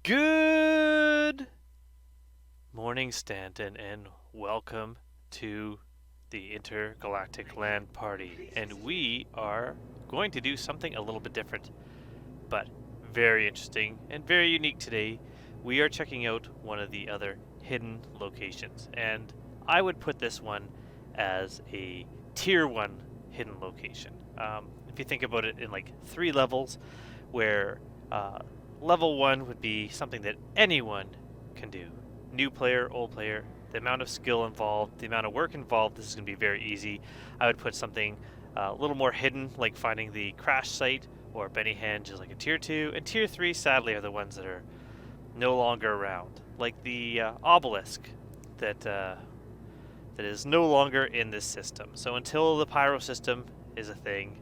Good morning, Stanton, and welcome to the Intergalactic Land Party. And we are going to do something a little bit different, but very interesting and very unique today. We are checking out one of the other hidden locations, and I would put this one as a tier 1 hidden location. If you think about it in like 3 levels, where level 1 would be something that anyone can do. New player, old player, the amount of skill involved, the amount of work involved, this is going to be very easy. I would put something a little more hidden, like finding the crash site, or Benny Henge is like a tier 2, and tier 3 sadly are the ones that are no longer around, like the obelisk that that is no longer in this system. So until the pyro system is a thing,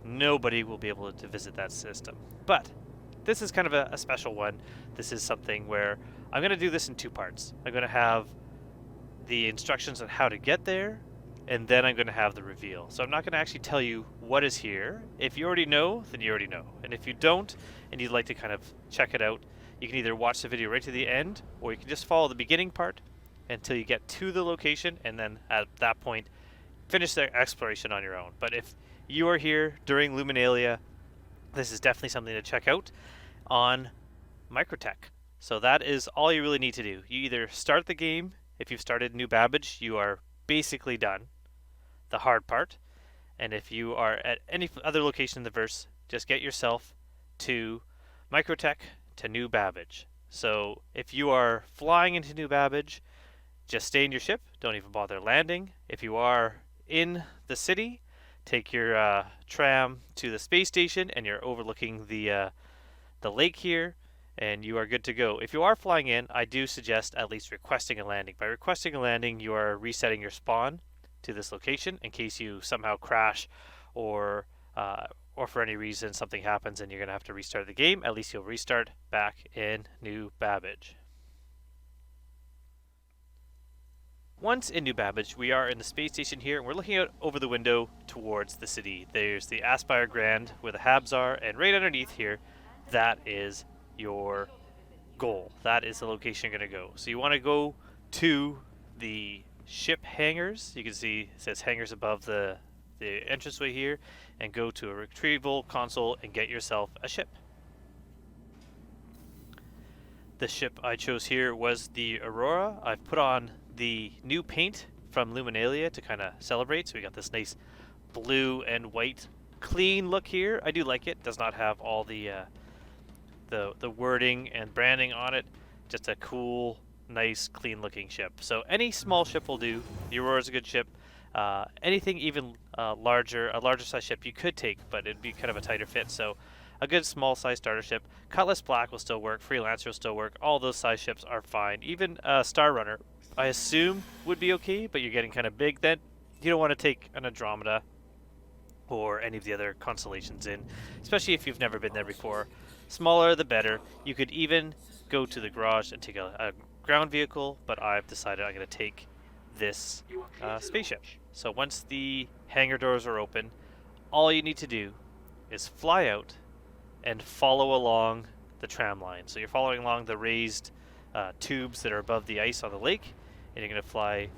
nobody will be able to visit that system. But this is kind of a special one. This is something where I'm going to do this in 2 parts. I'm going to have the instructions on how to get there, and then I'm going to have the reveal. So I'm not going to actually tell you what is here. If you already know, then you already know. And if you don't, and you'd like to kind of check it out, you can either watch the video right to the end, or you can just follow the beginning part until you get to the location, and then at that point, finish the exploration on your own. But if you are here during Luminalia, this is definitely something to check out on Microtech. So that is all you really need to do. You either start the game. If you've started New Babbage, you are basically done the hard part. And if you are at any other location in the verse, just get yourself to Microtech to New Babbage. So if you are flying into New Babbage, just stay in your ship. Don't even bother landing. If you are in the city, take your tram to the space station, and you're overlooking the lake here, and you are good to go. If you are flying in, I do suggest at least requesting a landing. By requesting a landing, you are resetting your spawn to this location in case you somehow crash or for any reason something happens and you're going to have to restart the game. At least you'll restart back in New Babbage. Once in New Babbage, we are in the space station here, and we're looking out over the window towards the city. There's the Aspire Grand where the Habs are, and right underneath here, that is your goal. That is the location you're going to go. So you want to go to the ship hangars. You can see it says hangars above the entranceway here, and go to a retrieval console and get yourself a ship. The ship I chose here was the Aurora. I've put on the new paint from Luminalia to kind of celebrate. So we got this nice blue and white clean look here. I do like it. Does not have all the wording and branding on it. Just a cool, nice, clean looking ship. So any small ship will do. The Aurora is a good ship. Anything even a larger size ship you could take, but it'd be kind of a tighter fit. So a good small size starter ship. Cutlass Black will still work. Freelancer will still work. All those size ships are fine. Even Star Runner, I assume, would be okay, but you're getting kind of big. Then you don't want to take an Andromeda or any of the other constellations in, especially if you've never been there before. Smaller the better. You could even go to the garage and take a ground vehicle, but I've decided I'm going to take this spaceship. So once the hangar doors are open, all you need to do is fly out and follow along the tram line. So you're following along the raised tubes that are above the ice on the lake, and you're going to fly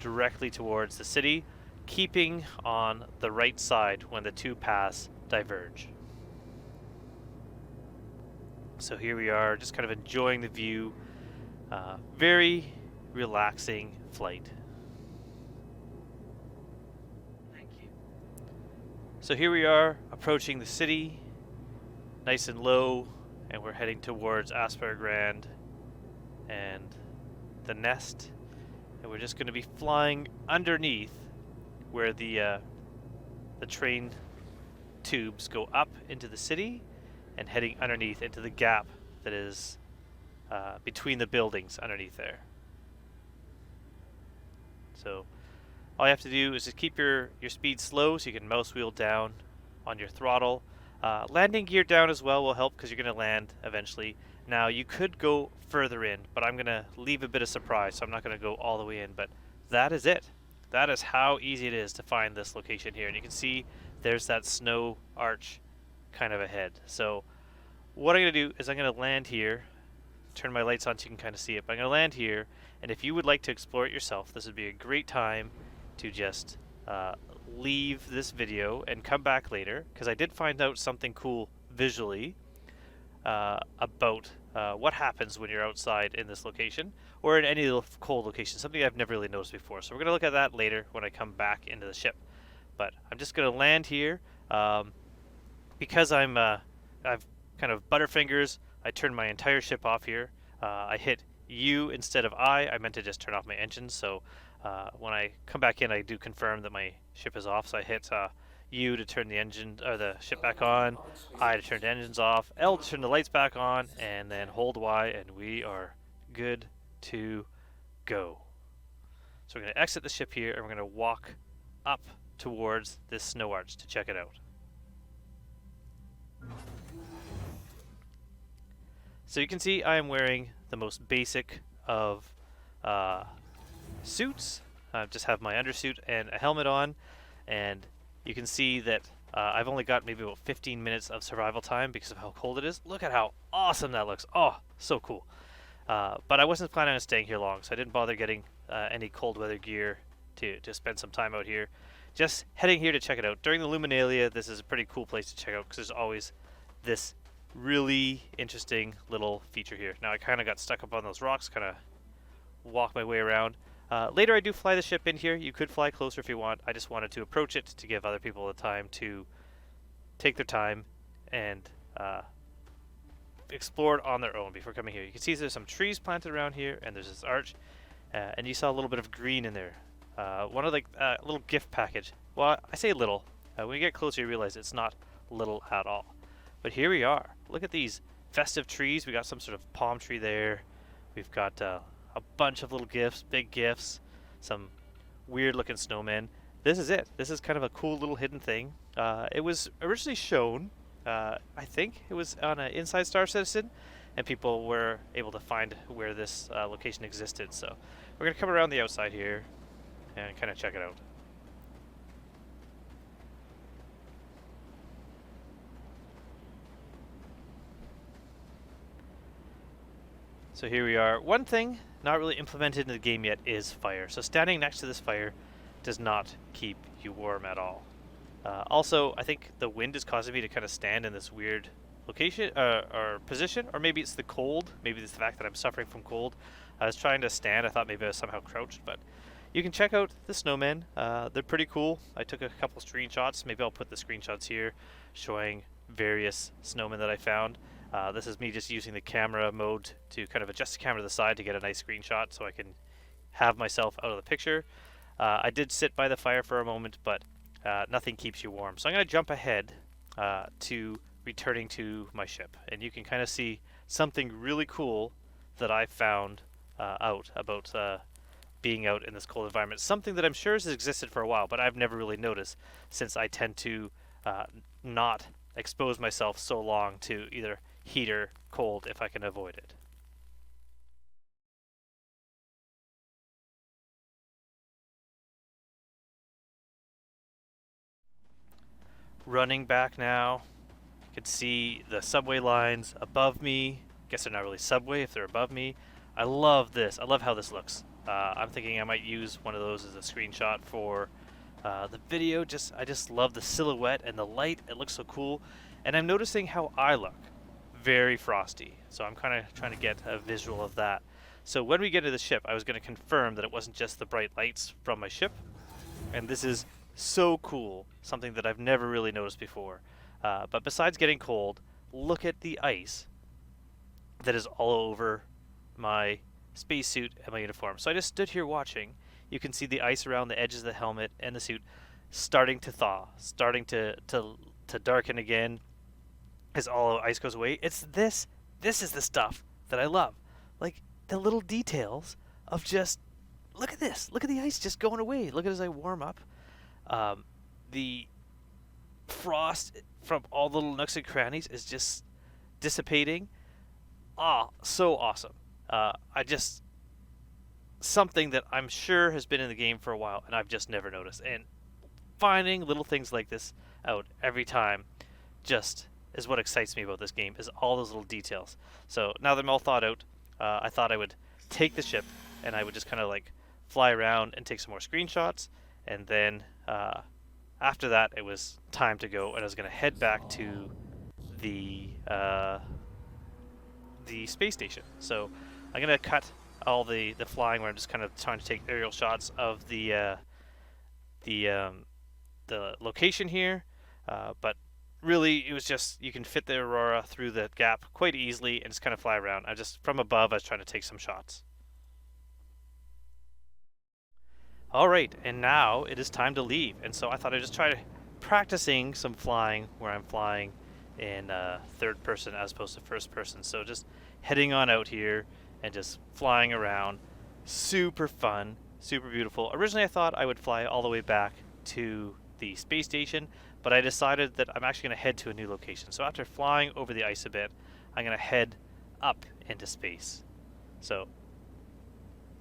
directly towards the city, keeping on the right side when the two paths diverge. So here we are, just kind of enjoying the view. Very relaxing flight. Thank you. So here we are, approaching the city, nice and low, and we're heading towards Aspire Grand and the Nest, and we're just going to be flying underneath where the train tubes go up into the city, and heading underneath into the gap that is between the buildings underneath there. So all you have to do is just keep your speed slow so you can mouse wheel down on your throttle. Landing gear down as well will help because you're going to land eventually. Now you could go further in, but I'm going to leave a bit of surprise, so I'm not going to go all the way in, but that is it. That is how easy it is to find this location here. And you can see there's that snow arch kind of ahead. So what I'm going to do is I'm going to land here turn my lights on so you can kind of see it. But I'm going to land here, and if you would like to explore it yourself, this would be a great time to just leave this video and come back later, because I did find out something cool visually about what happens when you're outside in this location or in any cold location, something I've never really noticed before. So we're going to look at that later when I come back into the ship. But I'm just going to land here. Because I've kind of butterfingers, I turned my entire ship off here. I hit U instead of I meant to just turn off my engines, so when I come back in, I do confirm that my ship is off. So I hit U to turn the engine or the ship back on, I to turn the engines off, L to turn the lights back on, and then hold Y, and we are good to go. So we're going to exit the ship here, and we're going to walk up towards this snow arch to check it out. So you can see I am wearing the most basic of suits. I just have my undersuit and a helmet on, and you can see that I've only got maybe about 15 minutes of survival time because of how cold it is. Look at how awesome that looks. Oh, so cool. But I wasn't planning on staying here long, so I didn't bother getting any cold weather gear to spend some time out here. Just heading here to check it out. During the Luminalia, this is a pretty cool place to check out because there's always this really interesting little feature here. Now I kind of got stuck up on those rocks, kind of walk my way around. Later I do fly the ship in here. You could fly closer if you want. I just wanted to approach it to give other people the time to take their time and explore it on their own before coming here. You can see there's some trees planted around here, and there's this arch, and you saw a little bit of green in there. One of the little gift package. Well, I say little. When you get closer, you realize it's not little at all. But here we are. Look at these festive trees. We got some sort of palm tree there. We've got a bunch of little gifts, big gifts, some weird-looking snowmen. This is it. This is kind of a cool little hidden thing. It was originally shown, I think it was on an Inside Star Citizen, and people were able to find where this location existed. So we're going to come around the outside here and kind of check it out. So here we are. One thing not really implemented in the game yet is fire. So standing next to this fire does not keep you warm at all. Also, I think the wind is causing me to kind of stand in this weird location or position, or maybe it's the cold. Maybe it's the fact that I'm suffering from cold. I was trying to stand. I thought maybe I was somehow crouched, but you can check out the snowmen. They're pretty cool. I took a couple screenshots. Maybe I'll put the screenshots here showing various snowmen that I found. This is me just using the camera mode to kind of adjust the camera to the side to get a nice screenshot so I can have myself out of the picture. I did sit by the fire for a moment, but nothing keeps you warm. So I'm going to jump ahead to returning to my ship. And you can kind of see something really cool that I found out about being out in this cold environment. Something that I'm sure has existed for a while, but I've never really noticed since I tend to not expose myself so long to either heat or cold if I can avoid it. Running back now, you can see the subway lines above me. Guess they're not really subway if they're above me. I love this. I love how this looks. I'm thinking I might use one of those as a screenshot for the video. I just love the silhouette and the light. It looks so cool. And I'm noticing how I look. Very frosty. So I'm kind of trying to get a visual of that. So when we get to the ship, I was going to confirm that it wasn't just the bright lights from my ship. And this is so cool. Something that I've never really noticed before. But besides getting cold, look at the ice that is all over my spacesuit and my uniform. So I just stood here watching. You can see the ice around the edges of the helmet and the suit starting to thaw, starting to darken again as all the ice goes away. It's this is the stuff that I love. Like the little details of just, look at this. Look at the ice just going away. Look at it as I warm up. The frost from all the little nooks and crannies is just dissipating. Ah, so awesome. Something that I'm sure has been in the game for a while and I've just never noticed. And finding little things like this out every time just is what excites me about this game, is all those little details. So now that I'm all thought out, I thought I would take the ship and I would just kind of like fly around and take some more screenshots, and then after that it was time to go, and I was going to head back to the space station. So I'm going to cut all the flying where I'm just kind of trying to take aerial shots of the location here, but really it was just you can fit the Aurora through the gap quite easily and just kind of fly around. I just from above I was trying to take some shots. All right, and now it is time to leave, and so I thought I'd just try practicing some flying where I'm flying in third person as opposed to first person. So just heading on out here and just flying around. Super fun, super beautiful. Originally I thought I would fly all the way back to the space station, but I decided that I'm actually going to head to a new location. So after flying over the ice a bit, I'm going to head up into space. So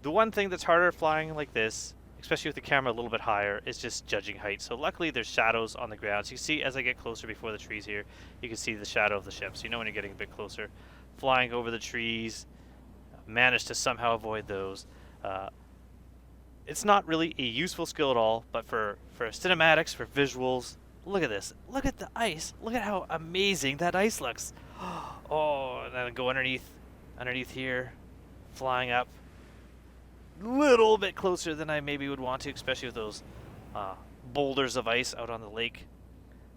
the one thing that's harder flying like this, especially with the camera a little bit higher, is just judging height. So luckily there's shadows on the ground. So you see as I get closer before the trees here, you can see the shadow of the ship. So you know when you're getting a bit closer. Flying over the trees, managed to somehow avoid those. It's not really a useful skill at all, but for cinematics, for visuals, look at this. Look at the ice. Look at how amazing that ice looks. Oh, and then go underneath here, flying up. Little bit closer than I maybe would want to, especially with those boulders of ice out on the lake.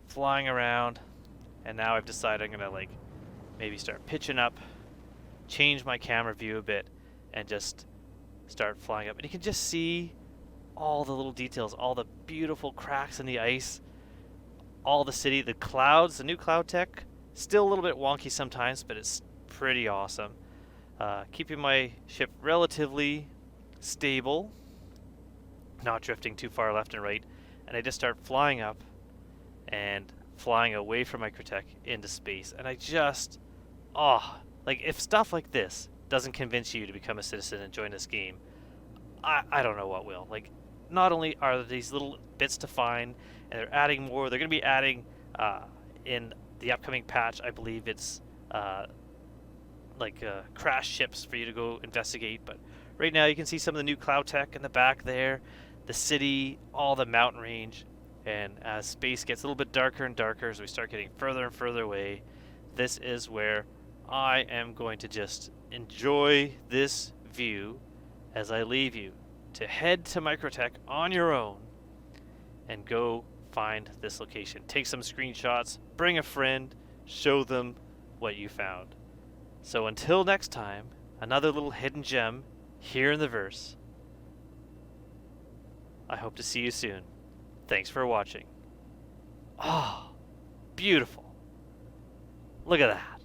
Flying around, and now I've decided I'm gonna like maybe start pitching up, change my camera view a bit, and just start flying up. And you can just see all the little details, all the beautiful cracks in the ice, all the city, the clouds, the new cloud tech. Still a little bit wonky sometimes, but it's pretty awesome. Keeping my ship relatively stable, not drifting too far left and right, and I just start flying up and flying away from Microtech into space. And I just, like if stuff like this doesn't convince you to become a citizen and join this game, I don't know what will. Like, not only are these little bits to find, and they're adding more, they're going to be adding in the upcoming patch, I believe it's crash ships for you to go investigate. But right now you can see some of the new cloud tech in the back there, the city, all the mountain range. And as space gets a little bit darker and darker, as we start getting further and further away, this is where I am going to just enjoy this view as I leave you to head to Microtech on your own and go find this location. Take some screenshots, bring a friend, show them what you found. So until next time, another little hidden gem here in the verse. I hope to see you soon. Thanks for watching. Oh, beautiful. Look at that.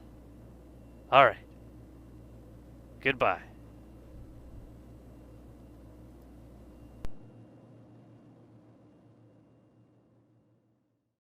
All right. Goodbye.